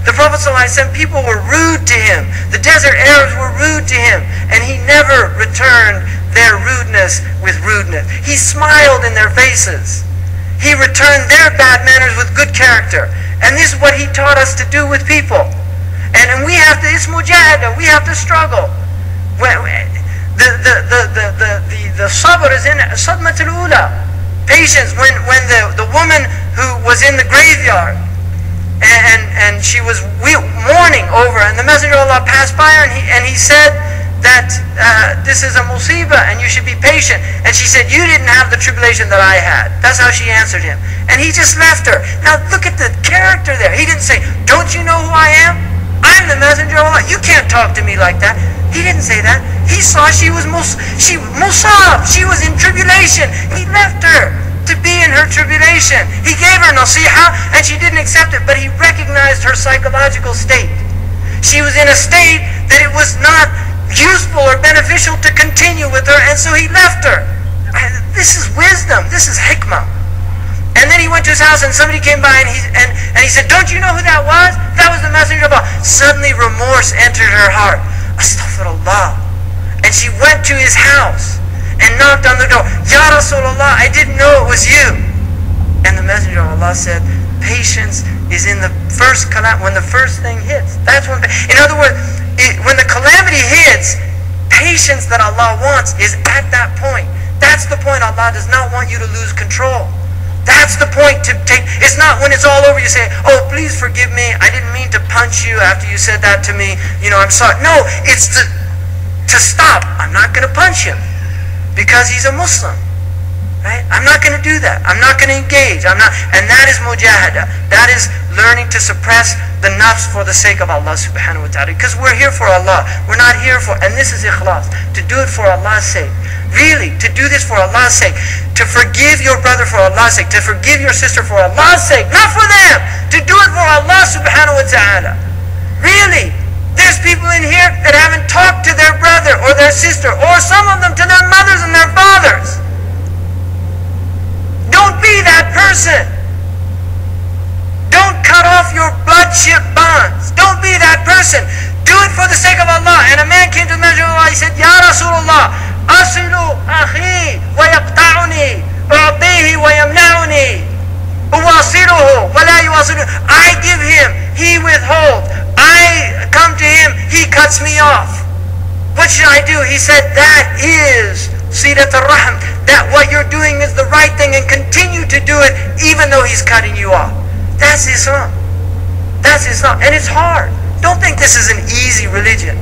The Prophet ﷺ, people were rude to him. The desert Arabs were rude to him. And he never returned their rudeness with rudeness. He smiled in their faces. He returned their bad manners with good character. And this is what he taught us to do with people. And we have to, it's mujahada, we have to struggle. The sabr is in sadmatul ula. Patience, when the woman who was in the graveyard, and she was mourning over, and the Messenger of Allah passed by her, and he said that this is a musibah and you should be patient. And she said, you didn't have the tribulation that I had. That's how she answered him. And he just left her. Now look at the character there. He didn't say, don't you know who I am? I'm the Messenger of Allah. You can't talk to me like that. He didn't say that. He saw she was musab. She was in tribulation. He left her to be in her tribulation. He gave her nasiha and she didn't accept it, but he recognized her psychological state. She was in a state that it was not useful or beneficial to continue with her, and so he left her. This is wisdom. This is hikmah. And then he went to his house and somebody came by and he said, don't you know who that was? That was the Messenger of Allah. Suddenly remorse entered her heart. Astaghfirullah. And she went to his house and knocked on the door. Ya Rasulullah, I didn't know it was you. And the Messenger of Allah said, patience is in the first calamity, when the first thing hits. That's when, in other words, when the calamity hits, patience that Allah wants is at that point. That's the point. Allah does not want you to lose control. That's the point to take. It's not when it's all over you say, oh, please forgive me. I didn't mean to punch you after you said that to me. You know, I'm sorry. No, it's to stop. I'm not going to punch him because he's a Muslim. Right? I'm not going to do that. I'm not going to engage. And that is mujahada. That is learning to suppress the nafs for the sake of Allah subhanahu wa ta'ala. Because we're here for Allah. We're not here for, and this is ikhlas, to do it for Allah's sake. Really, to do this for Allah's sake. To forgive your brother for Allah's sake. To forgive your sister for Allah's sake. Not for them. To do it for Allah subhanahu wa ta'ala. Really. There's people in here that haven't talked to their brother or their sister, or some of them to their mothers and their fathers. Don't be that person. Don't cut off your bloodship bonds. Don't be that person. Do it for the sake of Allah. And a man came to the Messenger of Allah. He said, Ya Rasulullah, asilu akhi wa yaqta'uni u'tihi wa yamna'uni uwasiluhu wa la yuwasiluhu. I give him, he withholds. I come to him, he cuts me off. What should I do? He said, that is silat al-rahm. That what you're doing is the right thing, and continue to do it even though he's cutting you off. That's Islam. That's Islam. And it's hard. Don't think this is an easy religion.